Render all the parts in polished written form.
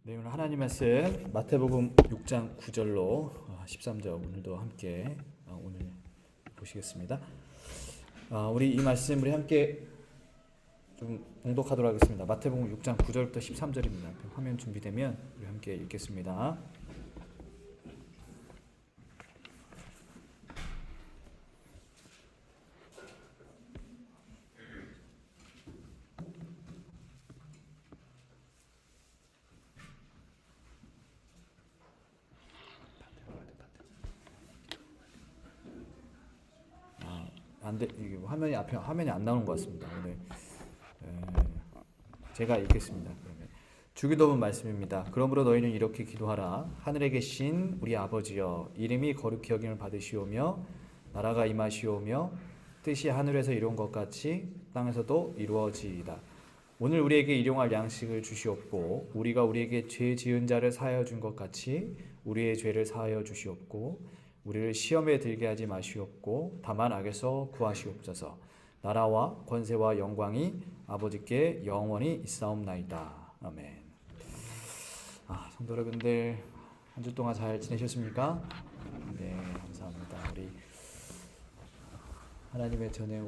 네, 오늘 하나님 말씀 마태복음 6장 9절로 13절 오늘도 함께 오늘 보시겠습니다. 우리 이 말씀 우리 함께 좀 봉독하도록 하겠습니다. 마태복음 6장 9절부터 13절입니다. 화면 준비되면 우리 함께 읽겠습니다. 화면이 안 나오는 것 같습니다. 오늘 제가 읽겠습니다. 그러면 주기도문 말씀입니다. 그러므로 너희는 이렇게 기도하라. 하늘에 계신 우리 아버지여, 이름이 거룩히 여김을 받으시오며 나라가 임하시오며 뜻이 하늘에서 이룬 것 같이 땅에서도 이루어지이다. 오늘 우리에게 일용할 양식을 주시옵고 우리가 우리에게 죄 지은 자를 사하여 준 것 같이 우리의 죄를 사하여 주시옵고 우리를 시험에 들게 하지 마시옵고 다만 악에서 구하시옵소서. 나라와 권세와 영광이 아버지께 영원히 있사옵나이다. 아멘. 성도 여러분들 한 주 동안 잘 지내셨습니까? 네, 감사합니다. 우리 하나님의 전에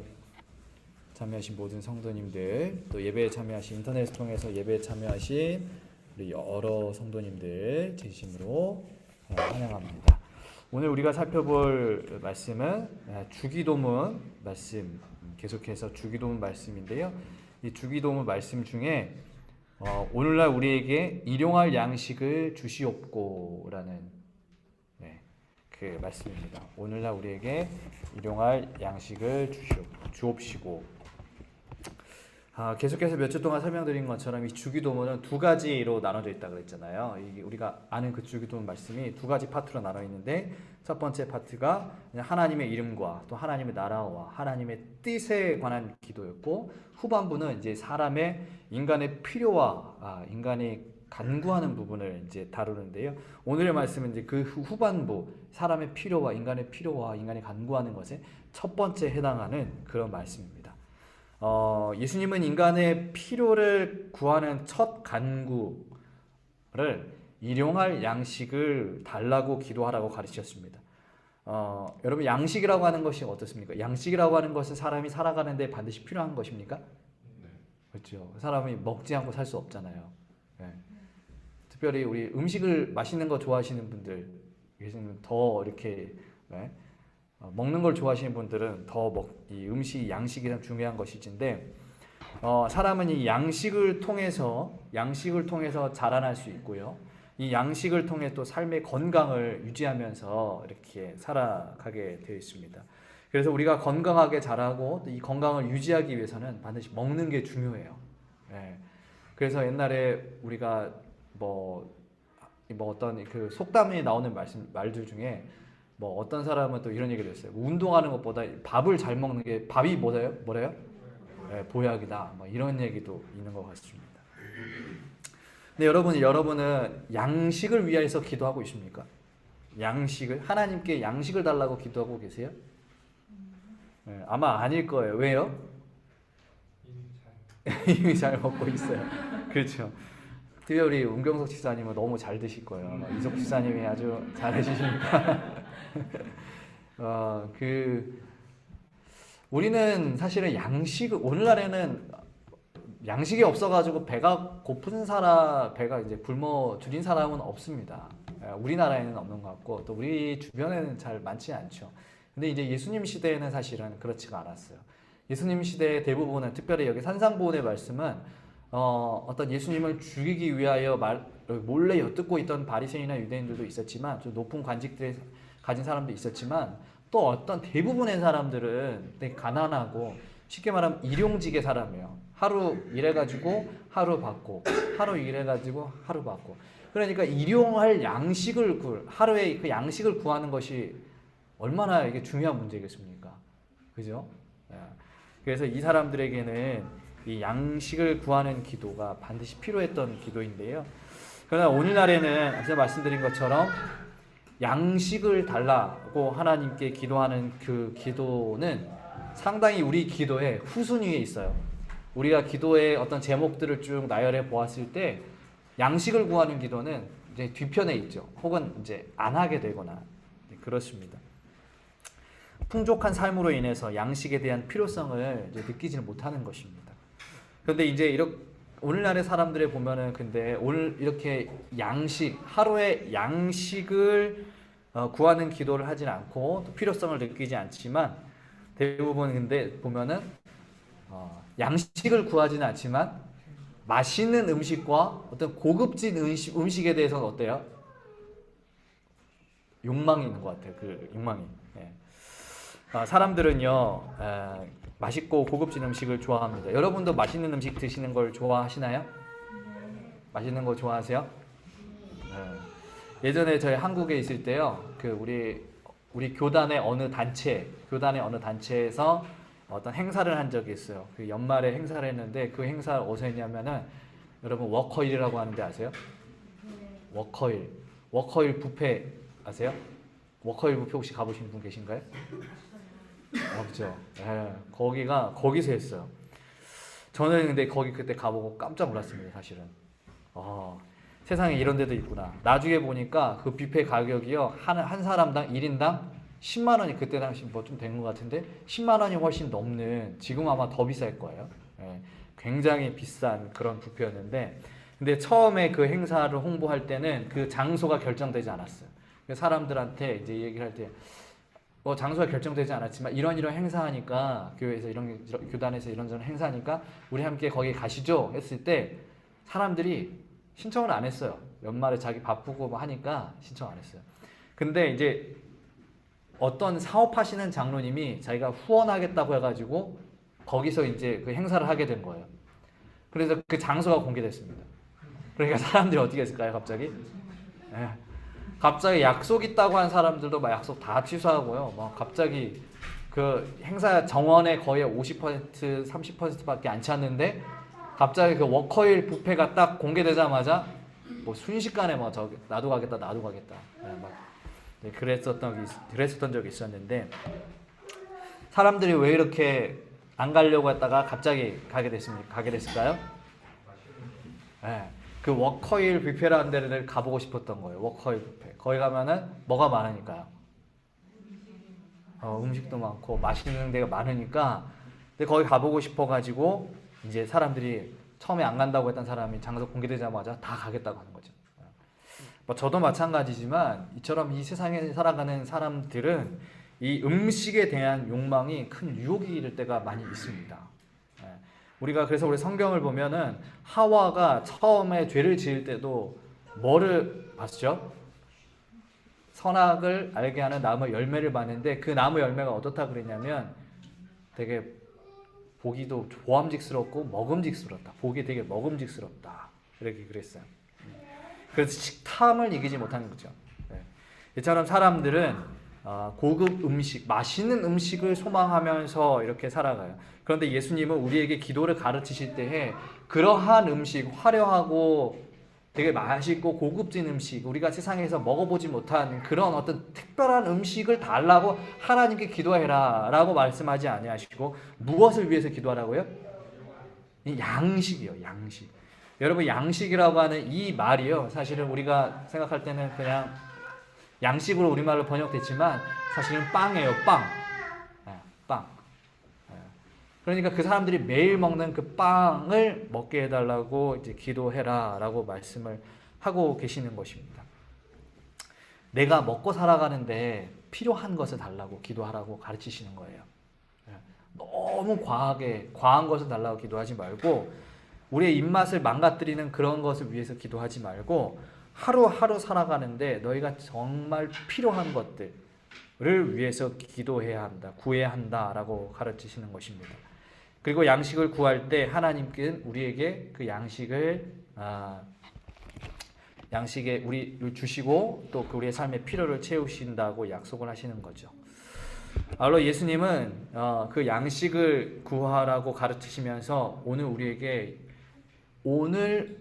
참여하신 모든 성도님들, 또 예배에 참여하신 인터넷을 통해서 예배에 참여하신 우리 여러 성도님들 진심으로 환영합니다. 오늘 우리가 살펴볼 말씀은 주기도문 말씀, 계속해서 주기도문 말씀인데요. 이 주기도문 말씀 중에 오늘날 우리에게 일용할 양식을 주시옵고라는 그 말씀입니다. 오늘날 우리에게 일용할 양식을 주옵시고. 계속해서 몇 주 동안 설명드린 것처럼 이 주기도문은 두 가지로 나눠져 있다고 그랬잖아요. 우리가 아는 그 주기도문 말씀이 두 가지 파트로 나눠 있는데, 첫 번째 파트가 하나님의 이름과 또 하나님의 나라와 하나님의 뜻에 관한 기도였고, 후반부는 이제 사람의 인간의 필요와 인간이 간구하는 부분을 이제 다루는데요. 오늘의 말씀은 이제 그 후반부, 사람의 필요와 인간이 간구하는 것에 첫 번째 해당하는 그런 말씀입니다. 예수님은 인간의 필요를 구하는 첫 간구를 일용할 양식을 달라고 기도하라고 가르치셨습니다. 여러분, 양식이라고 하는 것이 어떻습니까? 양식이라고 하는 것은 사람이 살아가는데 반드시 필요한 것입니까? 네. 그렇죠. 사람이 먹지 않고 살 수 없잖아요. 네. 특별히 우리 음식을 맛있는 거 좋아하시는 분들, 더 이렇게 먹는 걸 좋아하시는 분들은 이 음식, 양식이 참 중요한 것이지인데, 사람은 이 양식을 통해서 자라날 수 있고요. 이 양식을 통해 또 삶의 건강을 유지하면서 이렇게 살아가게 되어 있습니다. 그래서 우리가 건강하게 자라고 또 이 건강을 유지하기 위해서는 반드시 먹는 게 중요해요. 그래서 옛날에 우리가 어떤 그 속담에 나오는 말들 중에 어떤 사람은 또 이런 얘기를 했어요. 운동하는 것보다 밥을 잘 먹는 게 밥이 뭐래요? 보약이다. 이런 얘기도 있는 것 같습니다. 근데 여러분은 양식을 위해서 기도하고 있습니까? 하나님께 양식을 달라고 기도하고 계세요? 아마 아닐 거예요. 왜요? 이미 잘 먹고 있어요. 그렇죠. 특별히 운경석 집사님은 너무 잘 드실 거예요. 이석 집사님이 아주 잘 해주시니까. 우리는 사실은 오늘날에는 양식이 없어가지고 배가 고픈 배가 이제 굶어 죽인 사람은 없습니다. 우리나라에는 없는 것 같고, 또 우리 주변에는 잘 많지 않죠. 근데 이제 예수님 시대에는 사실은 그렇지가 않았어요. 예수님 시대의 대부분은, 특별히 여기 산상보훈의 말씀은 어떤 예수님을 죽이기 위하여 몰래 엿듣고 있던 바리새인이나 유대인들도 있었지만, 좀 높은 관직들을 가진 사람도 있었지만, 또 어떤 대부분의 사람들은 되게 가난하고, 쉽게 말하면 일용직의 사람이에요. 하루 일해가지고 하루 받고, 하루 일해가지고 하루 받고. 그러니까 일용할 하루에 그 양식을 구하는 것이 얼마나 이게 중요한 문제겠습니까? 그죠? 그래서 이 사람들에게는 이 양식을 구하는 기도가 반드시 필요했던 기도인데요. 그러나 오늘날에는 앞서 말씀드린 것처럼 양식을 달라고 하나님께 기도하는 그 기도는 상당히 우리 기도의 후순위에 있어요. 우리가 기도의 어떤 제목들을 쭉 나열해 보았을 때 양식을 구하는 기도는 이제 뒤편에 있죠. 혹은 이제 안 하게 되거나 그렇습니다. 풍족한 삶으로 인해서 양식에 대한 필요성을 이제 느끼지는 못하는 것입니다. 그런데 이제 이렇게 오늘날의 사람들을 보면은 근데 오늘 이렇게 하루에 양식을 구하는 기도를 하진 않고 또 필요성을 느끼지 않지만 대부분 근데 보면은 양식을 구하지는 않지만 맛있는 음식과 어떤 고급진 음식에 대해서는 어때요? 욕망이 있는 것 같아요. 그 욕망이. 예. 사람들은요 맛있고 고급진 음식을 좋아합니다. 여러분도 맛있는 음식 드시는 걸 좋아하시나요? 맛있는 거 좋아하세요? 예전에 저희 한국에 있을 때요, 그 우리 교단의 어느 단체에서 어떤 행사를 한 적이 있어요. 그 연말에 행사를 했는데 그 행사를 어디서 했냐면은 여러분 워커힐이라고 하는데 아세요? 워커힐 뷔페 아세요? 워커힐 뷔페 혹시 가보신 분 계신가요? 없죠. 네, 거기서 했어요. 저는 근데 거기 그때 가보고 깜짝 놀랐습니다. 사실은. 세상에 이런 데도 있구나. 나중에 보니까 그 뷔페 가격이요 한 사람당 1인당 10만 원이 그때 당시 뭐 좀 된 것 같은데 10만 원이 훨씬 넘는, 지금 아마 더 비쌀 거예요. 예, 굉장히 비싼 그런 뷔페였는데, 근데 처음에 그 행사를 홍보할 때는 그 장소가 결정되지 않았어요. 사람들한테 이제 얘기를 할 때 장소가 결정되지 않았지만 이런 행사하니까 교회에서 교단에서 이런저런 행사하니까 우리 함께 거기 가시죠 했을 때 사람들이 신청을 안 했어요. 연말에 자기 바쁘고 뭐 하니까 신청 안 했어요. 근데 이제 어떤 사업하시는 장로님이 자기가 후원하겠다고 해가지고 거기서 이제 그 행사를 하게 된 거예요. 그래서 그 장소가 공개됐습니다. 그러니까 사람들이 어떻게 했을까요? 갑자기 약속 있다고 한 사람들도 막 약속 다 취소하고요. 막 갑자기 그 행사 정원에 거의 50% 30%밖에 안 찼는데 갑자기 그 워커힐 뷔페가 딱 공개되자마자 뭐 순식간에 막 나도 가겠다. 그랬었던 적이 있었는데, 사람들이 왜 이렇게 안 가려고 했다가 갑자기 가게 됐을까요? 그 워커힐 뷔페라는 데를 가보고 싶었던 거예요. 워커힐 뷔페. 거기 가면은 뭐가 많으니까요. 음식도 많고 맛있는 데가 많으니까. 근데 거기 가보고 싶어가지고 이제 사람들이 처음에 안 간다고 했던 사람이 장소 공개되자마자 다 가겠다고 하는 거죠. 저도 마찬가지지만 이처럼 이 세상에 살아가는 사람들은 이 음식에 대한 욕망이 큰 유혹이 될 때가 많이 있습니다. 그래서 우리 성경을 보면은 하와가 처음에 죄를 지을 때도 뭐를 봤죠? 선악을 알게 하는 나무 열매를 봤는데 그 나무 열매가 어떻다 그랬냐면 되게 보기도 보암직스럽고 먹음직스럽다. 보기 되게 먹음직스럽다. 이렇게 그랬어요. 그래서 식탐을 이기지 못하는 거죠. 이처럼 사람들은 고급 음식, 맛있는 음식을 소망하면서 이렇게 살아가요. 그런데 예수님은 우리에게 기도를 가르치실 때에 그러한 음식, 화려하고 되게 맛있고 고급진 음식, 우리가 세상에서 먹어보지 못한 그런 어떤 특별한 음식을 달라고 하나님께 기도해라 라고 말씀하지 아니하시고 무엇을 위해서 기도하라고요? 양식이요. 양식. 여러분, 양식이라고 하는 이 말이요, 사실은 우리가 생각할 때는 그냥 양식으로 우리말로 번역됐지만 사실은 빵이에요. 빵. 그러니까 그 사람들이 매일 먹는 그 빵을 먹게 해달라고 이제 기도해라라고 말씀을 하고 계시는 것입니다. 내가 먹고 살아가는데 필요한 것을 달라고 기도하라고 가르치시는 거예요. 너무 과한 것을 달라고 기도하지 말고, 우리의 입맛을 망가뜨리는 그런 것을 위해서 기도하지 말고, 하루하루 살아가는데 너희가 정말 필요한 것들을 위해서 기도해야 한다, 구해야 한다라고 가르치시는 것입니다. 그리고 양식을 구할 때 하나님께는 우리에게 그 양식에 우리를 주시고 또 그 우리의 삶의 필요를 채우신다고 약속을 하시는 거죠. 바로 예수님은 그 양식을 구하라고 가르치시면서 오늘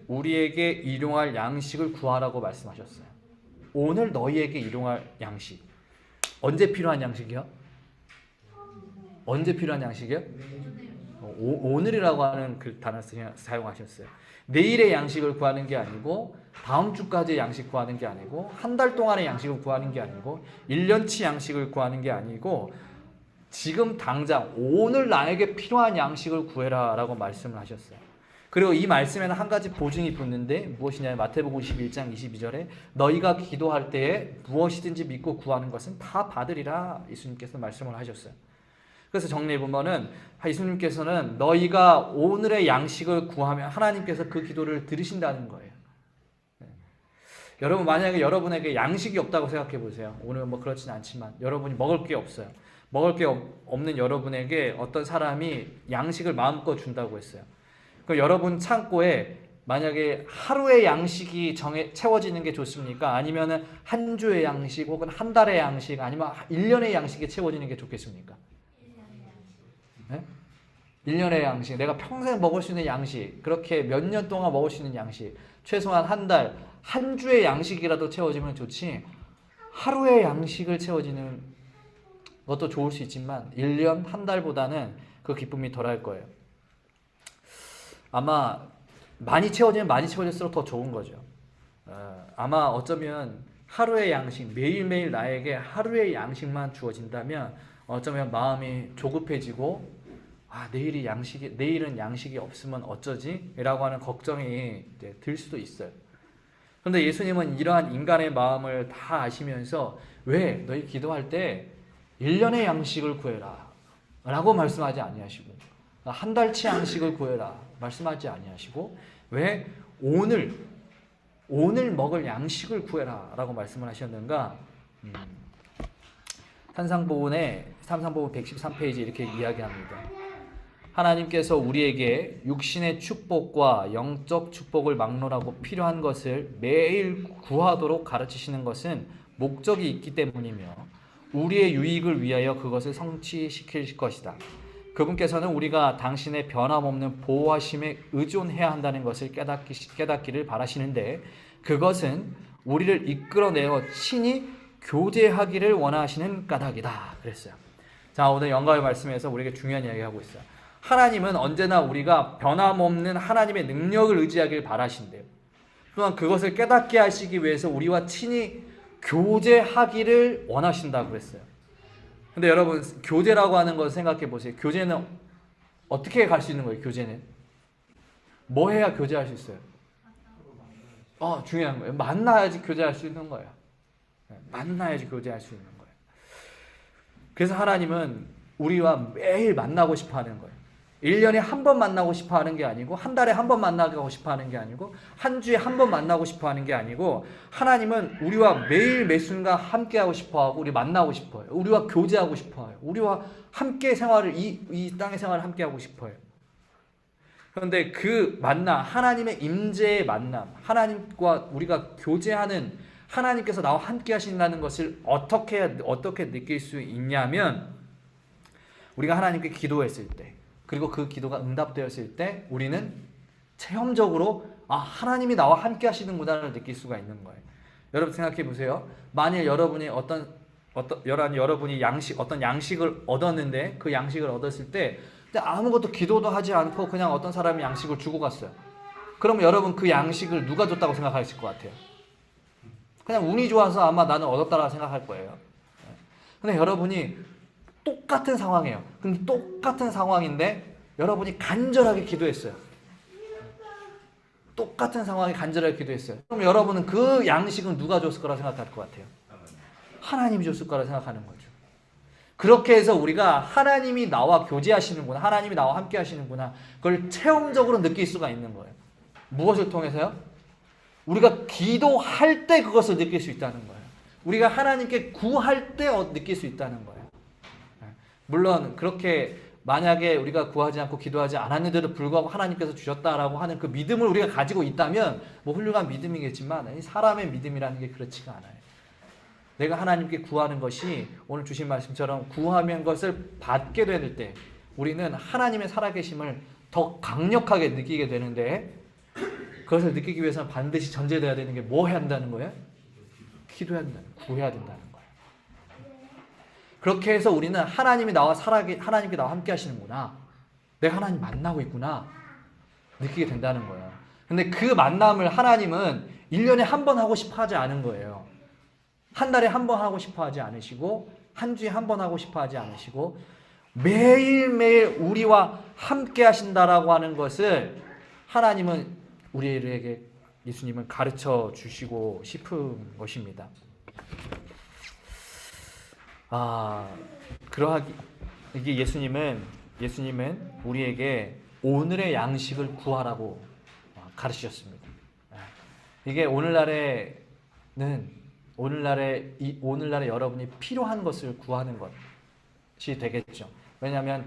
우리에게 일용할 양식을 구하라고 말씀하셨어요. 오늘 너희에게 일용할 양식. 언제 필요한 양식이요? 언제 필요한 양식이요? 오늘이라고 하는 그 단어를 사용하셨어요. 내일의 양식을 구하는 게 아니고 다음 주까지의 양식 구하는 게 아니고 한 달 동안의 양식을 구하는 게 아니고 1년치 양식을 구하는 게 아니고 지금 당장 오늘 나에게 필요한 양식을 구해라 라고 말씀을 하셨어요. 그리고 이 말씀에는 한 가지 보증이 붙는데 무엇이냐, 마태복음 21장 22절에 너희가 기도할 때에 무엇이든지 믿고 구하는 것은 다 받으리라 예수님께서 말씀을 하셨어요. 그래서 정리해보면은 예수님께서는 너희가 오늘의 양식을 구하면 하나님께서 그 기도를 들으신다는 거예요. 네. 여러분 만약에 여러분에게 양식이 없다고 생각해 보세요. 오늘 뭐 그렇진 않지만 여러분이 먹을 게 없어요. 먹을 게 없는 여러분에게 어떤 사람이 양식을 마음껏 준다고 했어요. 그럼 여러분 창고에 만약에 하루의 양식이 채워지는 게 좋습니까? 아니면 한 주의 양식 혹은 한 달의 양식 아니면 1년의 양식이 채워지는 게 좋겠습니까? 1년의 양식, 내가 평생 먹을 수 있는 양식, 그렇게 몇 년 동안 먹을 수 있는 양식, 최소한 한 달, 한 주의 양식이라도 채워지면 좋지 하루의 양식을 채워지는 것도 좋을 수 있지만 1년, 한 달보다는 그 기쁨이 덜할 거예요. 아마 많이 채워지면 많이 채워질수록 더 좋은 거죠. 아마 어쩌면 하루의 양식, 매일매일 나에게 하루의 양식만 주어진다면 어쩌면 마음이 조급해지고 내일은 양식이 없으면 어쩌지? 라고 하는 걱정이 들 수도 있어요. 그런데 예수님은 이러한 인간의 마음을 다 아시면서 왜 너희 기도할 때 1년의 양식을 구해라 라고 말씀하지 아니하시고 한 달치 양식을 구해라 말씀하지 아니하시고 왜 오늘 먹을 양식을 구해라 라고 말씀을 하셨는가? 산상보훈 113페이지 이렇게 이야기합니다. 하나님께서 우리에게 육신의 축복과 영적 축복을 막론하고 필요한 것을 매일 구하도록 가르치시는 것은 목적이 있기 때문이며 우리의 유익을 위하여 그것을 성취시킬 것이다. 그분께서는 우리가 당신의 변함없는 보호하심에 의존해야 한다는 것을 깨닫기를 바라시는데 그것은 우리를 이끌어내어 친히 교제하기를 원하시는 까닭이다. 그랬어요. 자, 오늘 영감의 말씀에서 우리에게 중요한 이야기 하고 있어요. 하나님은 언제나 우리가 변함없는 하나님의 능력을 의지하길 바라신대요. 또한 그것을 깨닫게 하시기 위해서 우리와 친히 교제하기를 원하신다고 그랬어요. 근데 여러분 교제라고 하는 것을 생각해 보세요. 교제는 어떻게 갈 수 있는 거예요? 교제는 뭐 해야 교제할 수 있어요? 중요한 거예요. 만나야지 교제할 수 있는 거예요. 만나야지 교제할 수 있는 거예요. 그래서 하나님은 우리와 매일 만나고 싶어 하는 거예요. 1년에 한 번 만나고 싶어 하는 게 아니고 한 달에 한 번 만나고 싶어 하는 게 아니고 한 주에 한 번 만나고 싶어 하는 게 아니고 하나님은 우리와 매일 매순간 함께하고 싶어 하고 우리 만나고 싶어요. 우리와 교제하고 싶어 해요. 우리와 함께 생활을 이 땅의 생활을 함께하고 싶어 해요. 그런데 그 만남, 하나님의 임재의 만남, 하나님과 우리가 교제하는 하나님께서 나와 함께 하신다는 것을 어떻게 느낄 수 있냐면 우리가 하나님께 기도했을 때 그리고 그 기도가 응답되었을 때 우리는 체험적으로 하나님이 나와 함께 하시는구나를 느낄 수가 있는 거예요. 여러분 생각해 보세요. 만일 여러분이 여러분이 어떤 양식을 얻었는데 그 양식을 얻었을 때 아무것도 기도도 하지 않고 그냥 어떤 사람이 양식을 주고 갔어요. 그러면 여러분 그 양식을 누가 줬다고 생각하실 것 같아요? 그냥 운이 좋아서 아마 나는 얻었다라고 생각할 거예요. 근데 여러분이 똑같은 상황이에요. 근데 똑같은 상황인데 여러분이 간절하게 기도했어요. 똑같은 상황에 간절하게 기도했어요. 그럼 여러분은 그 양식은 누가 줬을 거라 생각할 것 같아요? 하나님이 줬을 거라 생각하는 거죠. 그렇게 해서 우리가 하나님이 나와 교제하시는구나, 하나님이 나와 함께 하시는구나, 그걸 체험적으로 느낄 수가 있는 거예요. 무엇을 통해서요? 우리가 기도할 때 그것을 느낄 수 있다는 거예요. 우리가 하나님께 구할 때 느낄 수 있다는 거예요. 물론 그렇게 만약에 우리가 구하지 않고 기도하지 않았는데도 불구하고 하나님께서 주셨다라고 하는 그 믿음을 우리가 가지고 있다면 뭐 훌륭한 믿음이겠지만 사람의 믿음이라는 게 그렇지가 않아요. 내가 하나님께 구하는 것이 오늘 주신 말씀처럼 구하면 것을 받게 될 때 우리는 하나님의 살아계심을 더 강력하게 느끼게 되는데 그것을 느끼기 위해서는 반드시 전제되어야 되는 게 뭐 해야 한다는 거예요? 기도해야 된다는 거예요. 구해야 된다는 거예요. 그렇게 해서 우리는 하나님께 나와 함께 하시는구나. 내가 하나님 만나고 있구나 느끼게 된다는 거예요. 근데 그 만남을 하나님은 1년에 한 번 하고 싶어 하지 않은 거예요. 한 달에 한 번 하고 싶어 하지 않으시고 한 주에 한 번 하고 싶어 하지 않으시고 매일매일 우리와 함께 하신다라고 하는 것을 하나님은 우리에게 예수님은 가르쳐 주시고 싶은 것입니다. 그러하기 이게 예수님은 우리에게 오늘의 양식을 구하라고 가르치셨습니다. 이게 오늘날에 여러분이 필요한 것을 구하는 것이 되겠죠. 왜냐하면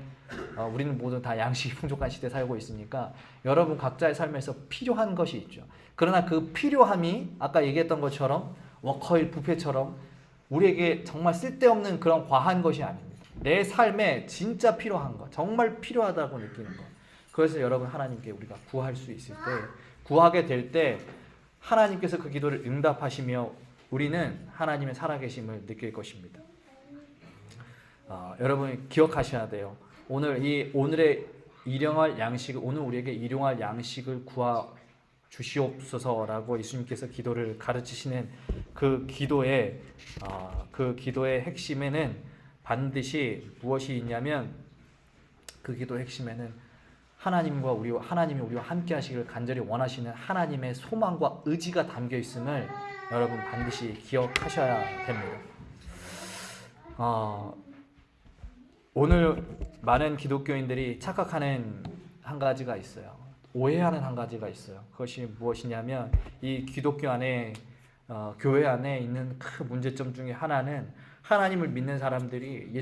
우리는 모두 다 양식이 풍족한 시대에 살고 있으니까 여러분 각자의 삶에서 필요한 것이 있죠. 그러나 그 필요함이 아까 얘기했던 것처럼 워커힐 뷔페처럼 우리에게 정말 쓸데없는 그런 과한 것이 아닙니다. 내 삶에 진짜 필요한 것, 정말 필요하다고 느끼는 것. 그래서 여러분 하나님께 우리가 구할 수 있을 때, 구하게 될 때 하나님께서 그 기도를 응답하시며 우리는 하나님의 살아계심을 느낄 것입니다. 여러분 기억하셔야 돼요. 오늘의 일용할 양식을, 오늘 우리에게 일용할 양식을 구하 주시옵소서라고 예수님께서 기도를 가르치시는 그 기도의 핵심에는 반드시 무엇이 있냐면, 그 기도의 핵심에는 하나님이 우리와 함께 하시기를 간절히 원하시는 하나님의 소망과 의지가 담겨 있음을 여러분 반드시 기억하셔야 됩니다. 오늘 많은 기독교인들이 착각하는 한 가지가 있어요. 오해하는 한 가지가 있어요. 그것이 무엇이냐면, 이 기독교 안에 교회 안에 있는 큰 문제점 중에 하나는 하나님을 믿는 사람들이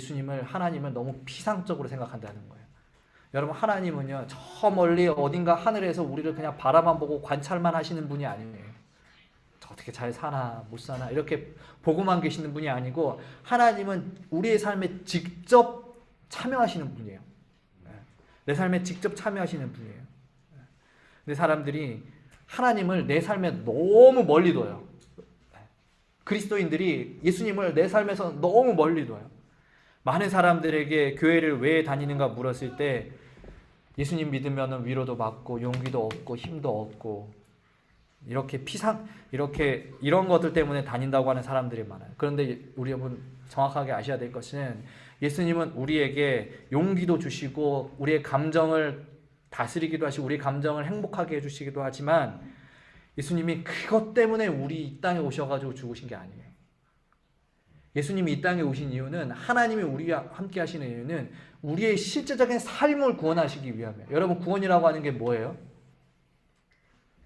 하나님을 너무 피상적으로 생각한다는 거예요. 여러분, 하나님은요 저 멀리 어딘가 하늘에서 우리를 그냥 바라만 보고 관찰만 하시는 분이 아니에요. 어떻게 잘 사나 못 사나 이렇게 보고만 계시는 분이 아니고, 하나님은 우리의 삶에 직접 참여하시는 분이에요. 내 삶에 직접 참여하시는 분이에요. 근데 사람들이 하나님을 내 삶에 너무 멀리 둬요. 그리스도인들이 예수님을 내 삶에서 너무 멀리 둬요. 많은 사람들에게 교회를 왜 다니는가 물었을 때 예수님 믿으면 위로도 받고 용기도 얻고 힘도 얻고 이런 것들 때문에 다닌다고 하는 사람들이 많아요. 그런데 우리 여러분 정확하게 아셔야 될 것은, 예수님은 우리에게 용기도 주시고 우리의 감정을 다스리기도 하시고 우리의 감정을 행복하게 해주시기도 하지만, 예수님이 그것 때문에 우리 이 땅에 오셔가지고 죽으신 게 아니에요. 예수님이 이 땅에 오신 이유는, 하나님이 우리와 함께 하시는 이유는 우리의 실제적인 삶을 구원하시기 위함이에요. 여러분, 구원이라고 하는 게 뭐예요?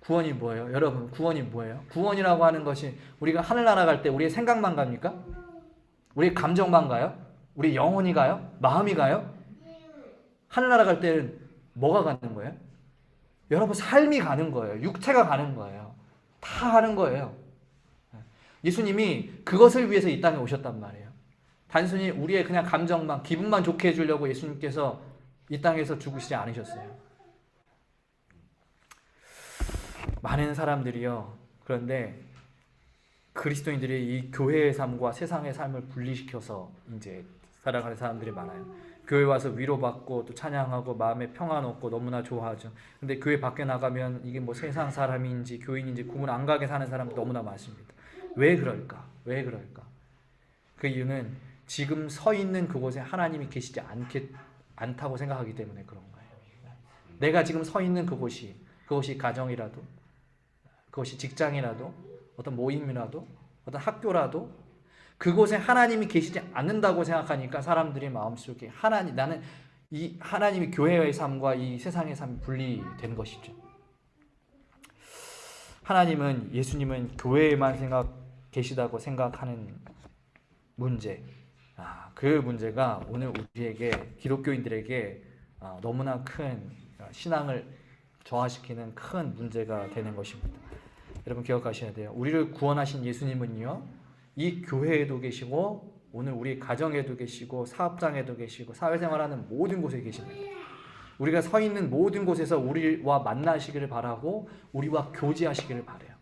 구원이 뭐예요? 여러분, 구원이 뭐예요? 구원이라고 하는 것이 우리가 하늘나라 갈 때 우리의 생각만 갑니까? 우리의 감정만 가요? 우리 영혼이 가요? 마음이 가요? 하늘나라 갈 때는 뭐가 가는 거예요? 여러분, 삶이 가는 거예요. 육체가 가는 거예요. 다 하는 거예요. 예수님이 그것을 위해서 이 땅에 오셨단 말이에요. 단순히 우리의 그냥 감정만, 기분만 좋게 해주려고 예수님께서 이 땅에서 죽으시지 않으셨어요. 많은 사람들이요, 그런데 그리스도인들이 이 교회의 삶과 세상의 삶을 분리시켜서 이제 살아가는 사람들이 많아요. 교회 와서 위로받고 또 찬양하고 마음에 평안 얻고 너무나 좋아하죠. 근데 교회 밖에 나가면 이게 뭐 세상 사람인지 교인인지 구분 안 가게 사는 사람도 너무나 많습니다. 왜 그럴까? 그 이유는 지금 서 있는 그곳에 하나님이 계시지 않다고 생각하기 때문에 그런 거예요. 내가 지금 서 있는 그것이 가정이라도, 그것이 직장이라도, 어떤 모임이라도, 어떤 학교라도, 그곳에 하나님이 계시지 않는다고 생각하니까 사람들이 마음속에 나는 이 하나님이 교회의 삶과 이 세상의 삶이 분리된 것이죠. 예수님은 교회에만 계시다고 생각하는 문제, 그 문제가 오늘 우리에게, 기독교인들에게 너무나 큰 신앙을 저하시키는 큰 문제가 되는 것입니다. 여러분 기억하셔야 돼요. 우리를 구원하신 예수님은요, 이 교회에도 계시고 오늘 우리 가정에도 계시고 사업장에도 계시고 사회생활하는 모든 곳에 계십니다. 우리가 서 있는 모든 곳에서 우리와 만나시기를 바라고 우리와 교제하시기를 바라요.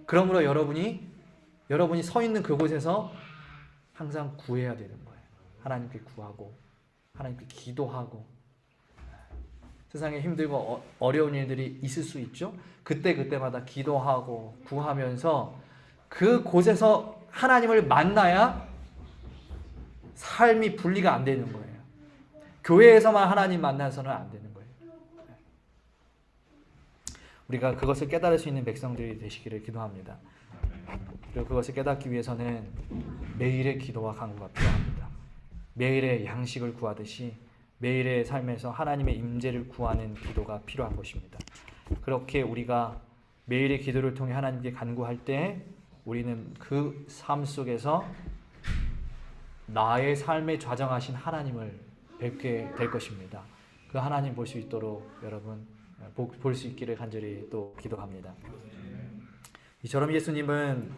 그러므로 여러분이 서 있는 그곳에서 항상 구해야 되는 거예요. 하나님께 구하고 하나님께 기도하고 세상에 힘들고 어려운 일들이 있을 수 있죠. 그때마다 기도하고 구하면서 그 곳에서 하나님을 만나야 삶이 분리가 안 되는 거예요. 교회에서만 하나님 만나서는 안 되는 거예요. 우리가 그것을 깨달을 수 있는 백성들이 되시기를 기도합니다. 그리고 그것을 깨닫기 위해서는 매일의 기도와 간구가 필요합니다. 매일의 양식을 구하듯이 매일의 삶에서 하나님의 임재를 구하는 기도가 필요한 것입니다. 그렇게 우리가 매일의 기도를 통해 하나님께 간구할 때 우리는 그 삶 속에서 나의 삶에 좌정하신 하나님을 뵙게 될 것입니다. 그 하나님 볼 수 있도록 여러분 볼 수 있기를 간절히 또 기도합니다. 이처럼 예수님은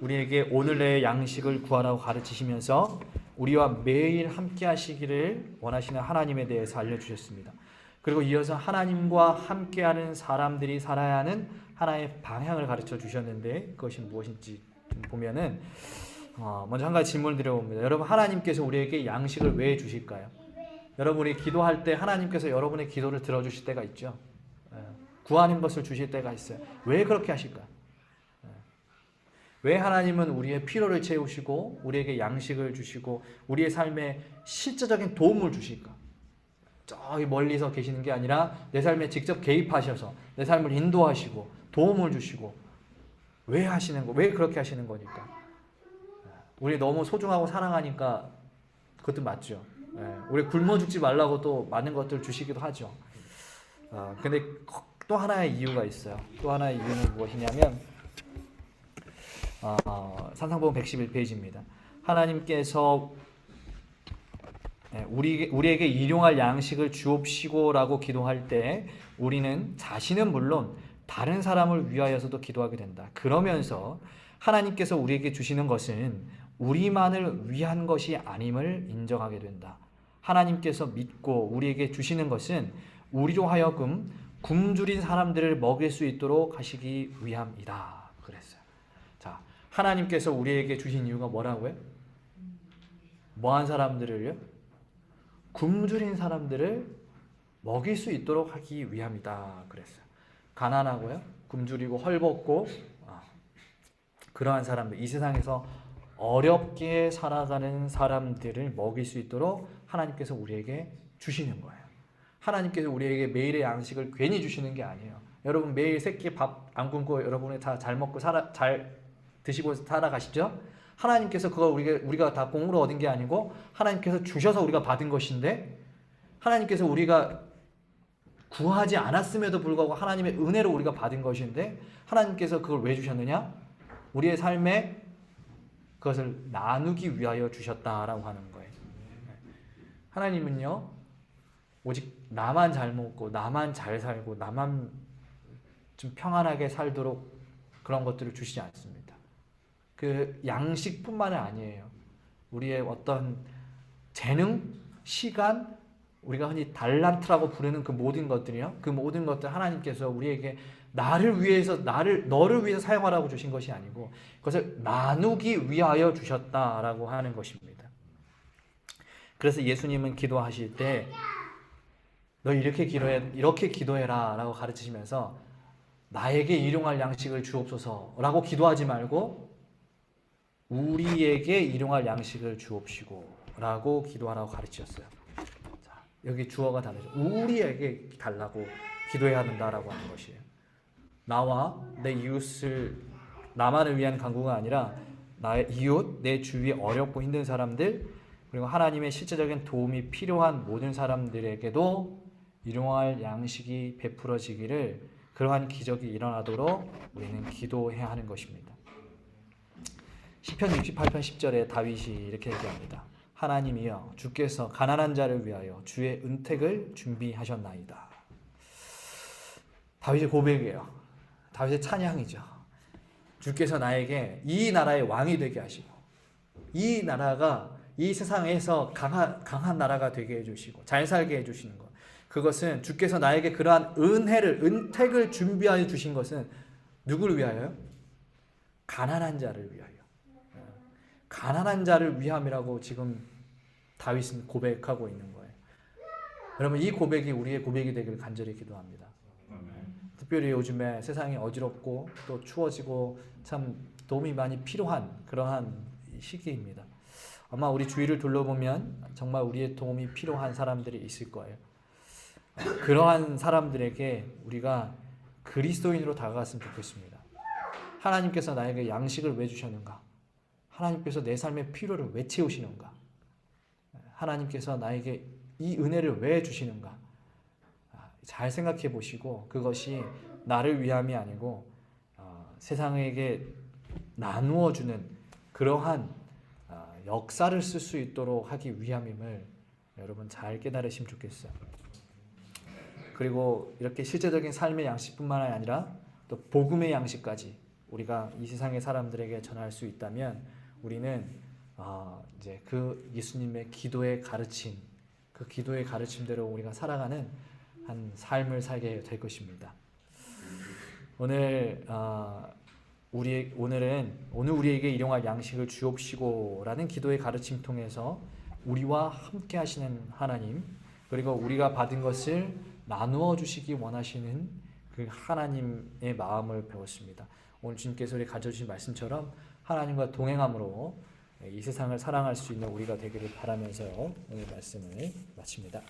우리에게 오늘 내 양식을 구하라고 가르치시면서 우리와 매일 함께 하시기를 원하시는 하나님에 대해서 알려주셨습니다. 그리고 이어서 하나님과 함께하는 사람들이 살아야 하는 하나의 방향을 가르쳐 주셨는데 그것이 무엇인지 보면은 먼저 한 가지 질문을 드려봅니다. 여러분, 하나님께서 우리에게 양식을 왜 주실까요? 여러분이 기도할 때 하나님께서 여러분의 기도를 들어주실 때가 있죠. 구하는 것을 주실 때가 있어요. 왜 그렇게 하실까요? 왜 하나님은 우리의 필요를 채우시고 우리에게 양식을 주시고 우리의 삶에 실제적인 도움을 주실까? 저기 멀리서 계시는 게 아니라 내 삶에 직접 개입하셔서 내 삶을 인도하시고 도움을 주시고 왜 하시는 거? 왜 그렇게 하시는 거니까? 우리 너무 소중하고 사랑하니까 그것도 맞죠. 우리 굶어 죽지 말라고 또 많은 것들 주시기도 하죠. 근데 또 하나의 이유가 있어요. 또 하나의 이유는 무엇이냐면 산상복음 111페이지입니다. 하나님께서 우리에게 일용할 양식을 주옵시고라고 기도할 때 우리는 자신은 물론 다른 사람을 위하여서도 기도하게 된다. 그러면서 하나님께서 우리에게 주시는 것은 우리만을 위한 것이 아님을 인정하게 된다. 하나님께서 믿고 우리에게 주시는 것은 우리로 하여금 굶주린 사람들을 먹일 수 있도록 하시기 위함이다. 그랬어요. 자, 하나님께서 우리에게 주신 이유가 뭐라고요? 뭐한 사람들을요? 굶주린 사람들을 먹일 수 있도록 하기 위함이다. 그랬어요. 가난하고요, 굶주리고 헐벗고 그러한 사람들, 이 세상에서 어렵게 살아가는 사람들을 먹일 수 있도록 하나님께서 우리에게 주시는 거예요. 하나님께서 우리에게 매일의 양식을 괜히 주시는 게 아니에요. 여러분 매일 새끼 밥 안 굶고 여러분이 다 잘 먹고 잘 드시고 살아가시죠? 하나님께서 그걸 우리가 다 공으로 얻은 게 아니고 하나님께서 주셔서 우리가 받은 것인데, 하나님께서 우리가 구하지 않았음에도 불구하고 하나님의 은혜로 우리가 받은 것인데 하나님께서 그걸 왜 주셨느냐? 우리의 삶에 그것을 나누기 위하여 주셨다라고 하는 거예요. 하나님은요, 오직 나만 잘 먹고 나만 잘 살고 나만 좀 평안하게 살도록 그런 것들을 주시지 않습니다. 그 양식뿐만이 아니에요. 우리의 어떤 재능, 시간, 우리가 흔히 달란트라고 부르는 그 모든 것들이요, 그 모든 것들 하나님께서 우리에게 너를 위해서 사용하라고 주신 것이 아니고 그것을 나누기 위하여 주셨다라고 하는 것입니다. 그래서 예수님은 기도하실 때 너 이렇게 기도해라 라고 가르치시면서 나에게 일용할 양식을 주옵소서 라고 기도하지 말고 우리에게 일용할 양식을 주옵시고 라고 기도하라고 가르치셨어요. 자, 여기 주어가 다르죠. 우리에게 달라고 기도해야 한다라고 하는 것이에요. 나와 내 이웃을, 나만을 위한 간구가 아니라 나의 이웃, 내 주위에 어렵고 힘든 사람들, 그리고 하나님의 실제적인 도움이 필요한 모든 사람들에게도 일용할 양식이 베풀어지기를, 그러한 기적이 일어나도록 우리는 기도해야 하는 것입니다. 시편 68편 10절에 다윗이 이렇게 얘기합니다. 하나님이여, 주께서 가난한 자를 위하여 주의 은택을 준비하셨나이다. 다윗의 고백이에요. 다윗의 찬양이죠. 주께서 나에게 이 나라의 왕이 되게 하시고 이 나라가 이 세상에서 강한 나라가 되게 해주시고 잘 살게 해주시는 것, 그것은 주께서 나에게 그러한 은택을 준비하여 주신 것은 누구를 위하여요? 가난한 자를 위하여. 가난한 자를 위함이라고 지금 다윗은 고백하고 있는 거예요. 여러분 이 고백이 우리의 고백이 되기를 간절히 기도합니다. 특별히 요즘에 세상이 어지럽고 또 추워지고 참 도움이 많이 필요한 그러한 시기입니다. 아마 우리 주위를 둘러보면 정말 우리의 도움이 필요한 사람들이 있을 거예요. 그러한 사람들에게 우리가 그리스도인으로 다가갔으면 좋겠습니다. 하나님께서 나에게 양식을 왜 주셨는가? 하나님께서 내 삶의 필요를 왜 채우시는가? 하나님께서 나에게 이 은혜를 왜 주시는가? 잘 생각해 보시고 그것이 나를 위함이 아니고 세상에게 나누어 주는 그러한 역사를 쓸 수 있도록 하기 위함임을 여러분 잘 깨달으시면 좋겠어요. 그리고 이렇게 실제적인 삶의 양식뿐만 아니라 또 복음의 양식까지 우리가 이 세상의 사람들에게 전할 수 있다면 우리는 이제 그 예수님의 기도의 가르침, 그 기도의 가르침대로 우리가 살아가는 한 삶을 살게 될 것입니다. 오늘 우리에게 일용할 양식을 주옵시고라는 기도의 가르침 통해서 우리와 함께 하시는 하나님, 그리고 우리가 받은 것을 나누어 주시기 원하시는 그 하나님의 마음을 배웠습니다. 오늘 주님께서 우리 가르쳐주신 말씀처럼 하나님과 동행함으로 이 세상을 사랑할 수 있는 우리가 되기를 바라면서 오늘 말씀을 마칩니다.